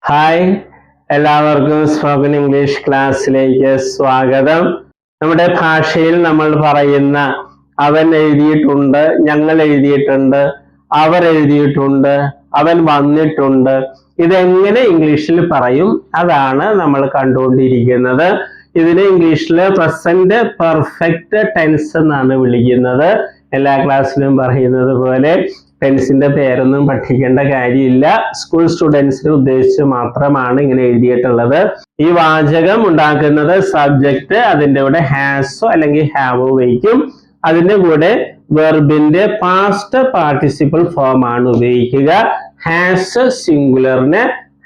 Hi, എല്ലാവർക്കും spoken English ക്ലാസ്സിലേക്ക് സ്വാഗതം. നമ്മുടെ ഭാഷയിൽ നമ്മൾ പറയുന്ന അവൻ എഴുതിയിട്ടുണ്ട്, ഞങ്ങൾ എഴുതിയിട്ടുണ്ട്, അവർ എഴുതിയിട്ടുണ്ട്, അവൻ വന്നിട്ടുണ്ട്, ഇതെങ്ങനെ ഇംഗ്ലീഷിൽ പറയും അതാണ് നമ്മൾ കണ്ടുകൊണ്ടിരിക്കുന്നത്. ഇതിനെ ഇംഗ്ലീഷിൽ പ്രസന്റ് പെർഫെക്റ്റ് ടെൻസ് എന്നാണ് വിളിക്കുന്നത്. എല്ലാ ക്ലാസ്സിലും പറയുന്നത് പോലെ ടെൻസിന്റെ പേരൊന്നും പഠിക്കേണ്ട കാര്യമില്ല. സ്കൂൾ സ്റ്റുഡൻസിനെ ഉദ്ദേശിച്ച് മാത്രമാണ് ഇങ്ങനെ എഴുതിയിട്ടുള്ളത്. ഈ വാചകം ഉണ്ടാക്കുന്നത് സബ്ജക്റ്റ് അതിന്റെ കൂടെ ഹാസോ അല്ലെങ്കിൽ ഹാവോ ഉപയോഗിക്കും. അതിന്റെ കൂടെ വെർബിന്റെ പാസ്റ്റ് പാർട്ടിസിപ്പിൾ ഫോം ആണ് ഉപയോഗിക്കുക. ഹാസ് സിംഗുലറിന്,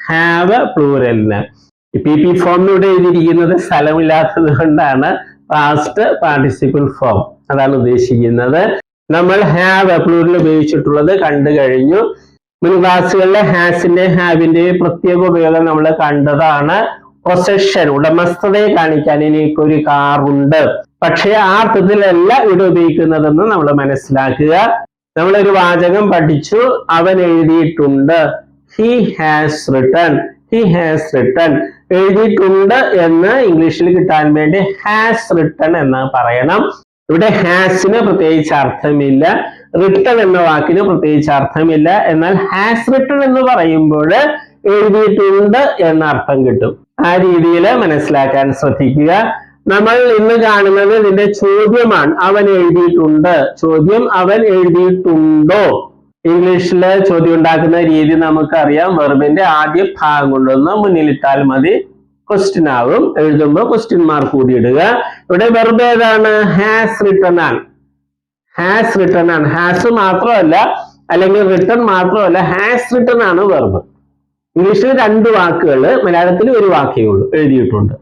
ഹാവ് പ്ലൂറലിന്. പി ഫോമിലൂടെ എഴുതിയിരിക്കുന്നത് സ്ഥലമില്ലാത്തത് കൊണ്ടാണ് പാസ്റ്റ് പാർട്ടിസിപ്പിൾ ഫോം അതാണ് ഉദ്ദേശിക്കുന്നത്. നമ്മൾ ഹാവ് പ്ലൂറൽ ഉപയോഗിച്ചിട്ടുള്ളത് കണ്ടു കഴിഞ്ഞു. മുൻ ക്ലാസ്സുകളിലെ ഹാസിന്റെ ഹാവിന്റെയും പ്രത്യേക ഉപയോഗം നമ്മൾ കണ്ടതാണ്. പൊസഷൻ, ഉടമസ്ഥതയെ കാണിക്കാൻ എനിക്കൊരു കാറുണ്ട്, പക്ഷേ ആ അർത്ഥത്തിലല്ല ഇവിടെ ഉപയോഗിക്കുന്നതെന്ന് നമ്മൾ മനസ്സിലാക്കുക. നമ്മളൊരു വാചകം പഠിച്ചു, അവൻ എഴുതിയിട്ടുണ്ട്, he has written. He has written, എഴുതിയിട്ടുണ്ട് എന്ന് ഇംഗ്ലീഷിൽ കിട്ടാൻ വേണ്ടി ഹാസ് റിട്ടൺ എന്ന് പറയണം. ഇവിടെ ഹാസിന് പ്രത്യേകിച്ച് അർത്ഥമില്ല, റിട്ടൺ എന്ന വാക്കിന് പ്രത്യേകിച്ച് അർത്ഥമില്ല. എന്നാൽ ഹാസ് റിട്ടൺ എന്ന് പറയുമ്പോൾ എഴുതിയിട്ടുണ്ട് എന്ന അർത്ഥം കിട്ടും. ആ രീതിയിൽ മനസ്സിലാക്കാൻ ശ്രദ്ധിക്കുക. നമ്മൾ ഇന്ന് കാണുന്നത് ഇതിന്റെ ചോദ്യമാണ്. അവൻ എഴുതിയിട്ടുണ്ട്. ചോദ്യം, അവൻ എഴുതിയിട്ടുണ്ടോ? ഇംഗ്ലീഷില് ചോദ്യം ഉണ്ടാക്കുന്ന രീതി നമുക്കറിയാം. വെർബിന്റെ ആദ്യ ഭാഗം കൊണ്ടൊന്ന് മുന്നിലിട്ടാൽ മതി, ക്വസ്റ്റ്യൻ ആവും. എഴുതുമ്പോൾ ക്വസ്റ്റ്യൻ മാർക്ക് കൂടി ഇടുക. ഇവിടെ വെർബ് ഏതാണ്? ഹാസ് റിട്ടൺ ആണ്. ഹാസ് റിട്ടൺ ആണ്. ഹാസ് മാത്രമല്ല, അല്ലെങ്കിൽ റിട്ടൺ മാത്രമല്ല, ഹാസ് റിട്ടൺ ആണ് വെർബ്. ഇംഗ്ലീഷിൽ രണ്ട് വാക്കുകൾ, മലയാളത്തിൽ ഒരു വാക്കേ ഉള്ളൂ, എഴുതിയിട്ടുണ്ട്.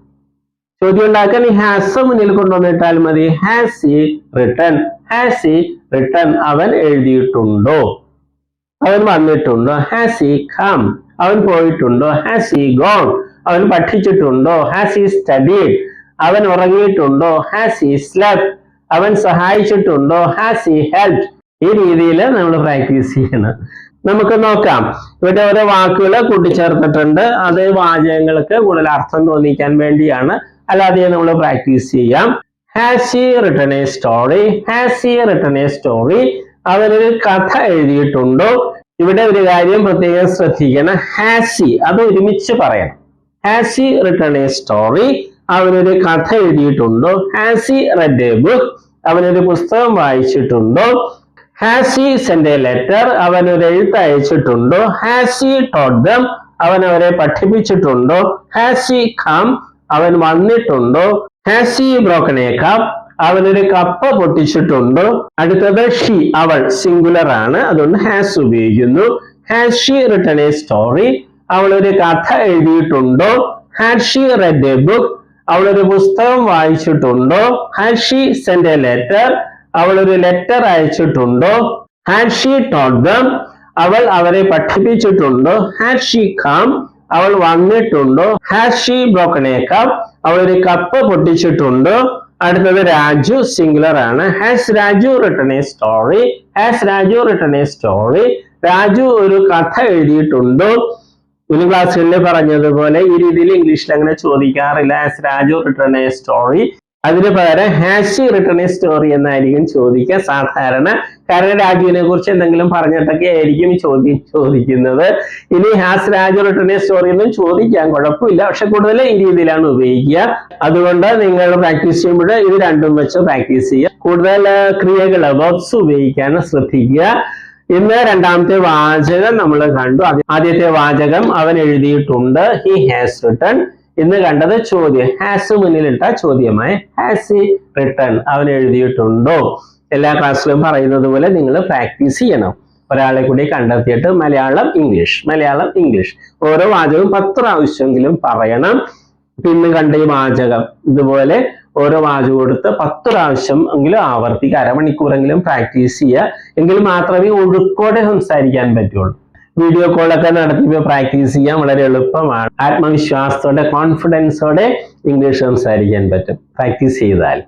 ചോദ്യം ഉണ്ടാക്കാൻ ഈ ഹാസ് മുന്നിൽ കൊണ്ടുവന്നിട്ടാൽ മതി. Has he written. Has he written, അവൻ എഴുതിയിട്ടുണ്ടോ? അവൻ വന്നിട്ടുണ്ടോ? Has he come. അവൻ പോയിട്ടുണ്ടോ? Has he gone. അവൻ പഠിച്ചിട്ടുണ്ടോ? Has he studied. അവൻ ഉറങ്ങിയിട്ടുണ്ടോ? Has he slept. അവൻ സഹായിച്ചിട്ടുണ്ടോ? Has he helped. ഈ രീതിയിൽ നമ്മൾ പ്രാക്ടീസ് ചെയ്യണം. നമുക്ക് നോക്കാം. ഇവിടെ ഓരോ വാക്കുകൾ കൂട്ടിച്ചേർത്തിട്ടുണ്ട്. അത് വാചകങ്ങൾക്ക് കൂടുതൽ അർത്ഥം തോന്നിക്കാൻ വേണ്ടിയാണ്, അല്ലാതെ നമ്മൾ പ്രാക്ടീസ് ചെയ്യാം. Has he written a story. Has he written a story, അവനൊരു കഥ എഴുതിയിട്ടുണ്ടോ? ഇവിടെ ഒരു കാര്യം പ്രത്യേകം ശ്രദ്ധിക്കണം. ഹാസ് ഹി അത് ഒരുമിച്ച് പറയണം. Has he written a story, അവനൊരു കഥ എഴുതിയിട്ടുണ്ടോ? Has he read a book, അവനൊരു പുസ്തകം വായിച്ചിട്ടുണ്ടോ? Has he send a letter, അവനൊരു എഴുത്ത് അയച്ചിട്ടുണ്ടോ? ഹാസ് ഹി ടോട്ട് ദം, അവൻ അവരെ പഠിപ്പിച്ചിട്ടുണ്ടോ? ഹാസ് ഹി കം, അവൻ വന്നിട്ടുണ്ടോ? Has he broken a cup, അവനൊരു കപ്പ് പൊട്ടിച്ചിട്ടുണ്ടോ? അടുത്തത് ഷീ, അവൾ, സിംഗുലർ ആണ്, അതുകൊണ്ട് ഹാസ് ഉപയോഗിക്കുന്നു. Has she written a story, അവൾ ഒരു കഥ എഴുതിയിട്ടുണ്ടോ? Had she read a book, അവൾ ഒരു പുസ്തകം വായിച്ചിട്ടുണ്ടോ? Had she send a letter, അവൾ ഒരു ലെറ്റർ അയച്ചിട്ടുണ്ടോ? ഹാഡ് ഷീ ടോട്ട് ദം, അവൾ അവരെ പഠിപ്പിച്ചിട്ടുണ്ടോ? ഹാഡ് ഷീ കം, അവൾ വന്നിട്ടുണ്ടോ? Had she broken a cup, അവൾ ഒരു കപ്പ് പൊട്ടിച്ചിട്ടുണ്ടോ? അടുത്തത് രാജു, സിംഗുലർ ആണ്. Has Raju written a story. Has Raju written a story, Raju ഒരു കഥ എഴുതിയിട്ടുണ്ടോ? ഒരു ക്ലാസ്സുകളിൽ പറഞ്ഞതുപോലെ ഈ രീതിയിൽ ഇംഗ്ലീഷിൽ അങ്ങനെ ചോദിക്കാറില്ല. Has Raju written a story, അതിന് പകരം has he written a story എന്നായിരിക്കും ചോദിക്കുക സാധാരണ. കാരണം രാജുവിനെ കുറിച്ച് എന്തെങ്കിലും പറഞ്ഞിട്ടൊക്കെ ആയിരിക്കും ചോദിക്കുന്നത്. ഇനി has Raju written a story എന്നും ചോദിക്കാൻ കുഴപ്പമില്ല, പക്ഷെ കൂടുതൽ ഈ രീതിയിലാണ് ഉപയോഗിക്കുക. അതുകൊണ്ട് നിങ്ങൾ പ്രാക്ടീസ് ചെയ്യുമ്പോൾ ഇത് രണ്ടും വെച്ച് പ്രാക്ടീസ് ചെയ്യുക. കൂടുതൽ ക്രിയകൾ വെർബ്സ് ഉപയോഗിക്കാൻ ശ്രദ്ധിക്കുക. ഇന്ന് രണ്ടാമത്തെ വാചകം നമ്മൾ കണ്ടു. ആദ്യത്തെ വാചകം അവൻ എഴുതിയിട്ടുണ്ട്, ഹി ഹാസ് റിട്ടൺ. ഇന്ന് കണ്ടത് ചോദ്യം, ഹാസ് മുന്നിലിട്ട ചോദ്യമായി ഹാസ് ഹി റിട്ടൺ, അവൻ എഴുതിയിട്ടുണ്ടോ? എല്ലാ ക്ലാസ്സിലും പറയുന്നത് പോലെ നിങ്ങൾ പ്രാക്ടീസ് ചെയ്യണം. ഒരാളെ കൂടി കണ്ടെത്തിയിട്ട് മലയാളം ഇംഗ്ലീഷ്, മലയാളം ഇംഗ്ലീഷ്, ഓരോ വാചകവും 10 പ്രാവശ്യമെങ്കിലും പറയണം. പിന്നെ കണ്ട ഈ വാചകം ഇതുപോലെ ഓരോ വാചകം കൊടുത്ത് 10 പ്രാവശ്യം എങ്കിലും ആവർത്തിക്കുക. അരമണിക്കൂറെങ്കിലും പ്രാക്ടീസ് ചെയ്യുക. എങ്കിൽ മാത്രമേ ഒഴുക്കോടെ സംസാരിക്കാൻ പറ്റുള്ളൂ. വീഡിയോ കോളൊക്കെ നടത്തി പ്രാക്ടീസ് ചെയ്യാൻ വളരെ എളുപ്പമാണ്. ആത്മവിശ്വാസത്തോടെ, കോൺഫിഡൻസോടെ ഇംഗ്ലീഷ് സംസാരിക്കാൻ പറ്റും പ്രാക്ടീസ് ചെയ്താൽ.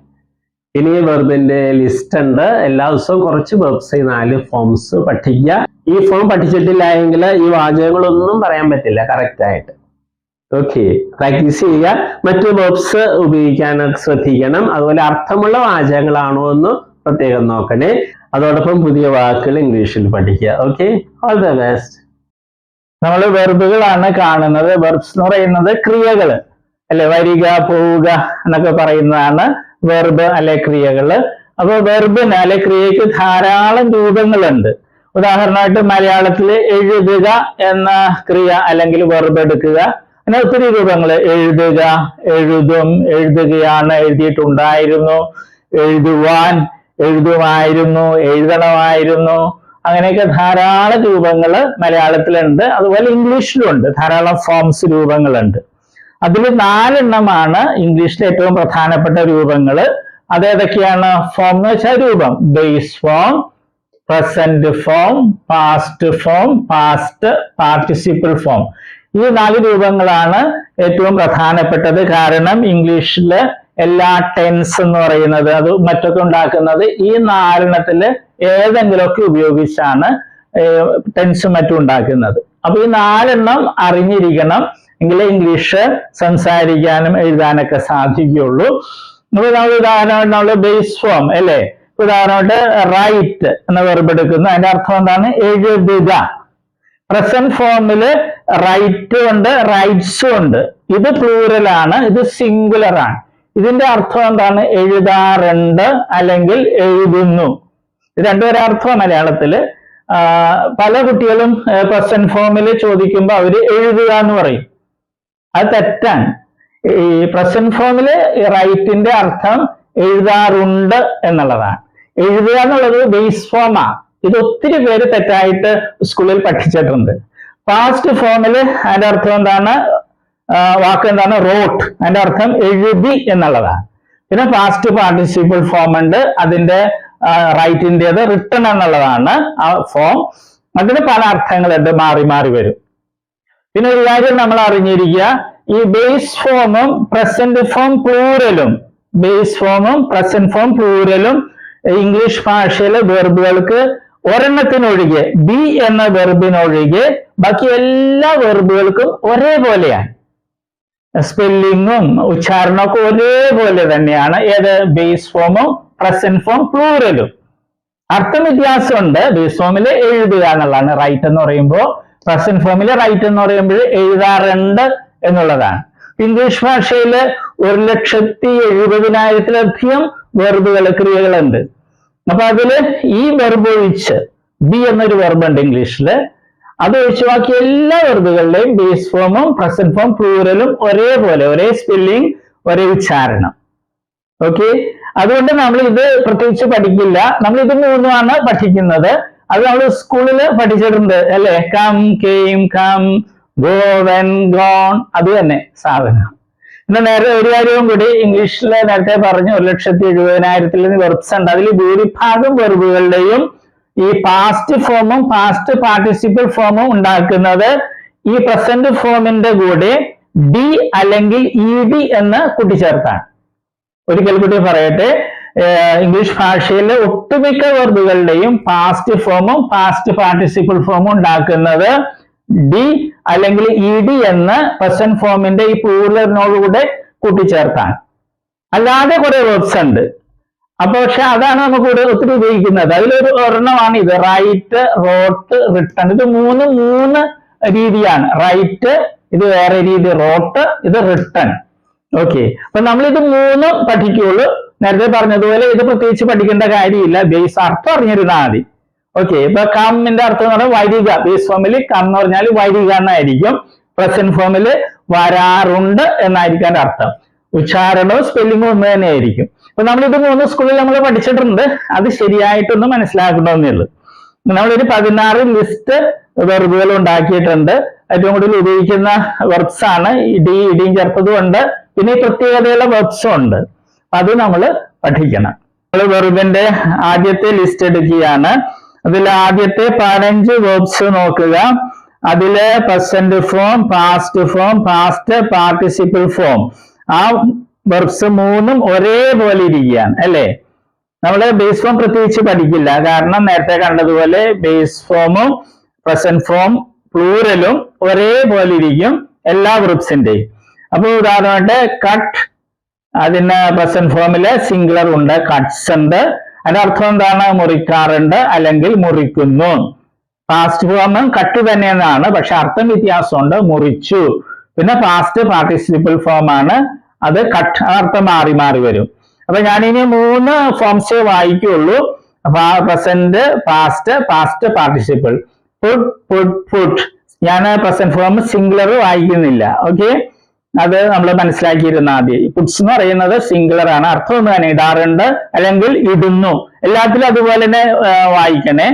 ഇനി വെർബിന്റെ ലിസ്റ്റ് ഉണ്ട്. എല്ലാ ദിവസവും കുറച്ച് വെർബ്സ് 4 ഫോംസ് പഠിക്കുക. ഈ ഫോം പഠിച്ചിട്ടില്ല എങ്കിൽ ഈ വാചകങ്ങളൊന്നും പറയാൻ പറ്റില്ല കറക്റ്റ് ആയിട്ട്. ഓക്കെ, പ്രാക്ടീസ് ചെയ്യുക. മറ്റു വെർബ്സ് ഉപയോഗിക്കാനൊക്കെ ശ്രദ്ധിക്കണം. അതുപോലെ അർത്ഥമുള്ള വാചകങ്ങളാണോ എന്ന് പ്രത്യേകം നോക്കണേ. അതോടൊപ്പം പുതിയ വാക്കുകൾ ഇംഗ്ലീഷിൽ പഠിക്കുക. Okay, all the best. നമ്മൾ വെർബുകളാണ് കാണുന്നത്. വെർബ്സ് എന്ന് പറയുന്നത് ക്രിയകൾ അല്ലെ, വരിക, പോവുക എന്നൊക്കെ പറയുന്നതാണ് വെർബ് അല്ലെ ക്രിയകള്. അപ്പൊ വെർബിന് അല്ലെ ക്രിയക്ക് ധാരാളം രൂപങ്ങളുണ്ട്. ഉദാഹരണമായിട്ട് മലയാളത്തിൽ എഴുതുക എന്ന ക്രിയ അല്ലെങ്കിൽ വെർബ് എടുക്കുക. അങ്ങനെ ഒത്തിരി രൂപങ്ങൾ: എഴുതുക, എഴുതും, എഴുതുകയാണ്, എഴുതിയിട്ടുണ്ടായിരുന്നു, എഴുതുവാൻ, എഴുതുമായിരുന്നു, എഴുതണമായിരുന്നു. അങ്ങനെയൊക്കെ ധാരാളം രൂപങ്ങൾ മലയാളത്തിലുണ്ട്. അതുപോലെ ഇംഗ്ലീഷിലുണ്ട് ധാരാളം ഫോംസ്, രൂപങ്ങളുണ്ട്. അതിൽ 4 എണ്ണമാണ് ഇംഗ്ലീഷിലെ ഏറ്റവും പ്രധാനപ്പെട്ട രൂപങ്ങൾ. അതേതൊക്കെയാണ്? ഫോം എന്ന് വെച്ചാൽ രൂപം: base form, present form, past form, past participle form. ഈ 4 രൂപങ്ങളാണ് ഏറ്റവും പ്രധാനപ്പെട്ടത്. കാരണം ഇംഗ്ലീഷില് എല്ലാ ടെൻസ് എന്ന് പറയുന്നത് അത് മറ്റൊക്കെ ഉണ്ടാക്കുന്നത് ഈ 4 എണ്ണത്തില് ഏതെങ്കിലുമൊക്കെ ഉപയോഗിച്ചാണ് ടെൻസും മറ്റും ഉണ്ടാക്കുന്നത്. അപ്പൊ ഈ 4 എണ്ണം അറിഞ്ഞിരിക്കണം, എങ്കിലേ ഇംഗ്ലീഷ് സംസാരിക്കാനും എഴുതാനൊക്കെ സാധിക്കുകയുള്ളൂ. ഉദാഹരണമായിട്ട് നമ്മൾ ബേസ് ഫോം അല്ലേ, ഉദാഹരണമായിട്ട് റൈറ്റ് എന്ന വെർബ് എടുക്കുന്നു. അതിന്റെ അർത്ഥം എന്താണ്? എഴുതുക. പ്രസന്റ് ഫോമില് റൈറ്റും ഉണ്ട്, റൈറ്റ്സും ഉണ്ട്. ഇത് പ്ലൂറലാണ്, ഇത് സിംഗുലർ ആണ്. ഇതിന്റെ അർത്ഥം എന്താണ്? എഴുതാറുണ്ട് അല്ലെങ്കിൽ എഴുതുന്നു. ഇത് രണ്ടുപേരെ അർത്ഥം മലയാളത്തില്. പല കുട്ടികളും പ്രസന്റ് ഫോമിൽ ചോദിക്കുമ്പോൾ അവര് എഴുതുക എന്ന് പറയും. അത് തെറ്റാണ്. ഈ പ്രസന്റ് ഫോമില് റൈറ്റിന്റെ അർത്ഥം എഴുതാറുണ്ട് എന്നുള്ളതാണ്. എഴുതുക എന്നുള്ളത് ബേസ് ഫോമാണ്. ഇത് ഒത്തിരി പേര് തെറ്റായിട്ട് സ്കൂളിൽ പഠിച്ചിട്ടുണ്ട്. പാസ്റ്റ് ഫോമില് അതിന്റെ അർത്ഥം എന്താണ്? വാക്ക് എന്താണ്? റോട്ട്. അതിന്റെ അർത്ഥം എഴുതി എന്നുള്ളതാണ്. പിന്നെ പാസ്റ്റ് പാർട്ടിസിപ്പിൾ ഫോം ഉണ്ട്, അതിന്റെ റൈറ്റിൻ്റെത് റിട്ടൺ എന്നുള്ളതാണ് ആ ഫോം. അതിന് പല അർത്ഥങ്ങളുണ്ട്, മാറി മാറി വരും. പിന്നെ ഒരു കാര്യം നമ്മൾ അറിഞ്ഞിരിക്കുക, ഈ ബേസ് ഫോമും പ്രസന്റ് ഫോം പ്ലൂറലും, ബേസ് ഫോമും പ്രസന്റ് ഫോം പ്ലൂറലും ഇംഗ്ലീഷ് ഭാഷയിലെ വെർബുകൾക്ക് ഒരെണ്ണത്തിനൊഴികെ, ബി എന്ന വെർബിനൊഴികെ ബാക്കി എല്ലാ വെർബുകൾക്കും ഒരേപോലെയാണ്. സ്പെല്ലിങ്ങും ഉച്ചാരണമൊക്കെ ഒരേപോലെ തന്നെയാണ്. ഏത്? ബേസ് ഫോമും പ്രസന്റ് ഫോം പ്ലൂറലും. അർത്ഥം വ്യത്യാസമുണ്ട്. ബേസ് ഫോമിൽ എഴുതുക എന്നുള്ളതാണ് റൈറ്റ് എന്ന് പറയുമ്പോൾ, പ്രസന്റ് ഫോമിൽ റൈറ്റ് എന്ന് പറയുമ്പോൾ എഴുതാറുണ്ട് എന്നുള്ളതാണ്. ഇംഗ്ലീഷ് ഭാഷയിൽ 1,70,70,000-ലധികം വെർബുകൾ, ക്രിയകളുണ്ട്. അപ്പൊ അതില് ഈ വെർബ് ഒഴിച്ച്, ബി എന്നൊരു വെർബ് ഉണ്ട് ഇംഗ്ലീഷില്, അത് ഒഴിച്ച് ബാക്കി എല്ലാ വെർബുകളുടെയും ബേസ് ഫോമും പ്രസന്റ് ഫോം പ്ലൂറലും ഒരേപോലെ, ഒരേ സ്പെല്ലിംഗ്, ഒരേ ഉച്ചാരണം. ഓക്കെ, അതുകൊണ്ട് നമ്മൾ ഇത് പ്രത്യേകിച്ച് പഠിക്കില്ല. നമ്മൾ ഇത് 3ആണ് പഠിക്കുന്നത്. അത് നമ്മൾ സ്കൂളിൽ പഠിച്ചിട്ടുണ്ട് അല്ലെ. Come, came, come, go, went, gone, അത് തന്നെ സാധനം. പിന്നെ നേരെ ഒരു കാര്യവും കൂടി, ഇംഗ്ലീഷിൽ നേരത്തെ പറഞ്ഞു 1,70,000-ൽ വെർബ്സ് ഉണ്ട്. അതിൽ ഭൂരിഭാഗം വെർബുകളുടെയും ഈ പാസ്റ്റ് ഫോമും പാസ്റ്റ് പാർട്ടിസിപ്പിൾ ഫോമും ഉണ്ടാക്കുന്നത് ഈ പ്രസന്റ് ഫോമിന്റെ കൂടെ ഡി അല്ലെങ്കിൽ ഇ ഡി എന്ന് കൂട്ടിച്ചേർത്താണ്. ഒരിക്കൽ കൂടി പറയട്ടെ, ഇംഗ്ലീഷ് ഭാഷയിലെ ഒട്ടുമിക്ക വെർബുകളുടെയും പാസ്റ്റ് ഫോമും പാസ്റ്റ് പാർട്ടിസിപ്പിൾ ഫോമും ഉണ്ടാക്കുന്നത് ഡി അല്ലെങ്കിൽ ഇ ഡി എന്ന് പ്രസന്റ് ഫോമിന്റെ ഈ പ്ലൂറലിനോടുകൂടെ കൂട്ടിച്ചേർത്താണ്. അല്ലാതെ കുറെ വെർബ്സ് ഉണ്ട്. അപ്പൊ പക്ഷെ അതാണ് നമുക്ക് ഇവിടെ ഒത്തിരി ഉപയോഗിക്കുന്നത്. അതിലൊരു ഒരെണ്ണമാണ് ഇത്, റൈറ്റ്, റോട്ട്, റിട്ടൺ. ഇത് മൂന്ന് രീതിയാണ്. റൈറ്റ് ഇത് വേറെ രീതി, റോട്ട് ഇത് റിട്ടൺ. ഓക്കെ, അപ്പൊ നമ്മൾ ഇത് 3 പഠിക്കുള്ളൂ. നേരത്തെ പറഞ്ഞതുപോലെ ഇത് പ്രത്യേകിച്ച് പഠിക്കേണ്ട കാര്യമില്ല, ബേസ് അർത്ഥം അറിഞ്ഞിരുന്നാൽ മതി. ഓക്കെ, ഇപ്പൊ കമ്മിന്റെ അർത്ഥം എന്ന് പറഞ്ഞാൽ വരിക. ബേസ് ഫോമിൽ കം എന്ന് പറഞ്ഞാൽ വരിക എന്നായിരിക്കും. പ്രസന്റ് ഫോമിൽ വരാറുണ്ട് എന്നായിരിക്കും അതിന്റെ അർത്ഥം. ഉച്ചാരണവും സ്പെല്ലിങ്ങും ഒന്ന് തന്നെ ആയിരിക്കും. അപ്പൊ നമ്മളിത് 3 സ്കൂളിൽ നമ്മൾ പഠിച്ചിട്ടുണ്ട്. അത് ശരിയായിട്ടൊന്ന് മനസ്സിലാക്കണമെന്നേ ഉള്ളൂ. നമ്മളൊരു 16 ലിസ്റ്റ് വെർബുകൾ ഉണ്ടാക്കിയിട്ടുണ്ട്. ഏറ്റവും കൂടുതൽ ഉപയോഗിക്കുന്ന വെർബ്സ് ആണ്. ഇടിയും ചേർത്തതും ഉണ്ട്, പിന്നെ ഈ പ്രത്യേകതയുള്ള വെർബ്സും ഉണ്ട്. അത് നമ്മൾ പഠിക്കണം. നമ്മൾ വെർബിന്റെ ആദ്യത്തെ ലിസ്റ്റ് എടുക്കുകയാണ്. അതിൽ ആദ്യത്തെ 15 വെർബ്സ് നോക്കുക. അതില് present form, past form, past participle form, ആ വെർബ്സ് 3ഉം ഒരേപോലെ ഇരിക്കുകയാണ് അല്ലേ. നമ്മള് ബേസ് ഫോം പ്രത്യേകിച്ച് പഠിക്കില്ല, കാരണം നേരത്തെ കണ്ടതുപോലെ ബേസ് ഫോമും പ്രസന്റ് ഫോം പ്ലൂറലും ഒരേപോലെ ഇരിക്കും എല്ലാ വെർബ്സിന്റെയും. അപ്പൊ ഉദാഹരണമായിട്ട് കട്ട്, അതിന് പ്രസന്റ് ഫോമില് സിംഗുലർ ഉണ്ട്, കട്ട്സ് ഉണ്ട്. അതിന്റെ അർത്ഥം എന്താണ്? മുറിക്കാറുണ്ട് അല്ലെങ്കിൽ മുറിക്കുന്നു. പാസ്റ്റ് ഫോം കട്ട് തന്നെയാണ്, പക്ഷെ അർത്ഥം വ്യത്യാസമുണ്ട്, മുറിച്ചു. പിന്നെ പാസ്റ്റ് പാർട്ടിസിപ്പിൾ ഫോം ആണ്, അത് കട്ട്, അർത്ഥം മാറി മാറി വരും. അപ്പൊ ഞാനിനി 3 ഫോംസേ വായിക്കുള്ളൂ. അപ്പൊ present, past, past participle. Put, put, put. ഞാൻ പ്രസന്റ് ഫോം സിംഗുലർ വായിക്കുന്നില്ല. ഓക്കെ, അത് നമ്മൾ മനസ്സിലാക്കിയിരുന്ന ആദ്യം. പുട്സ് എന്ന് പറയുന്നത് സിംഗുലർ ആണ്, അർത്ഥം ഒന്ന് തന്നെ, ഇടാറുണ്ട് അല്ലെങ്കിൽ ഇടുന്നു. എല്ലാത്തിലും അതുപോലെ തന്നെ വായിക്കണേ.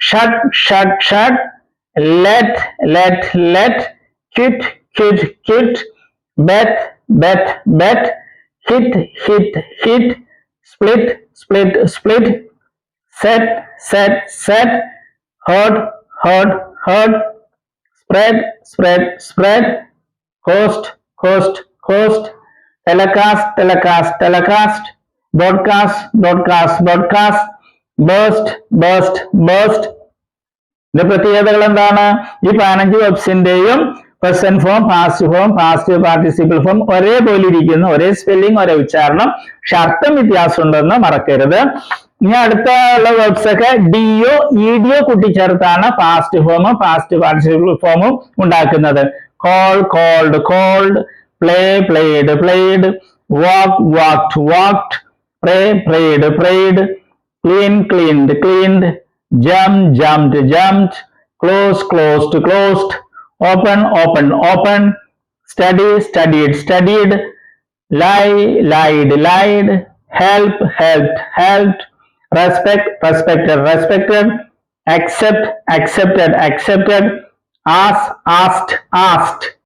Shut, shut, shut. Let, let, let. Quit, quit, quit. Bet, bet, bet. Hit, hit, hit. Split, split, split. Set, set, set. Heard, heard, heard. Spread, spread, spread. host, host, host. Telecast, telecast, telecast. Broadcast, broadcast, broadcast. burst, burst, burst. ഇതിന്റെ പ്രത്യേകതകൾ എന്താണ്? ഈ 15 വെബ്സിന്റെയും present form, past form, past participle form ഒരേപോലെ ഇരിക്കുന്നു, ഒരേ spelling, ഒരേ ഉച്ചാരണം, പക്ഷെ അർത്ഥം വ്യത്യാസം ഉണ്ടെന്ന് മറക്കരുത്. ഇനി അടുത്തുള്ള വെബ്സ് ഒക്കെ ഡിഒ, ഇഡിഒ കൂട്ടിച്ചേർത്താണ് പാസ്റ്റ് ഫോമും പാസ്റ്റ് പാർട്ടിസിപ്പിൾ ഫോമും ഉണ്ടാക്കുന്നത്. call, called, called. play, played, played. walk, walked, walked. pray, prayed, prayed. clean, cleaned, cleaned. jump, jumped, jumped. close, closed, closed. open, opened, opened. study, studied, studied. lie, lied, lied. help, helped, helped. respect, respected, respected. accept, accepted, accepted. ask, asked, asked.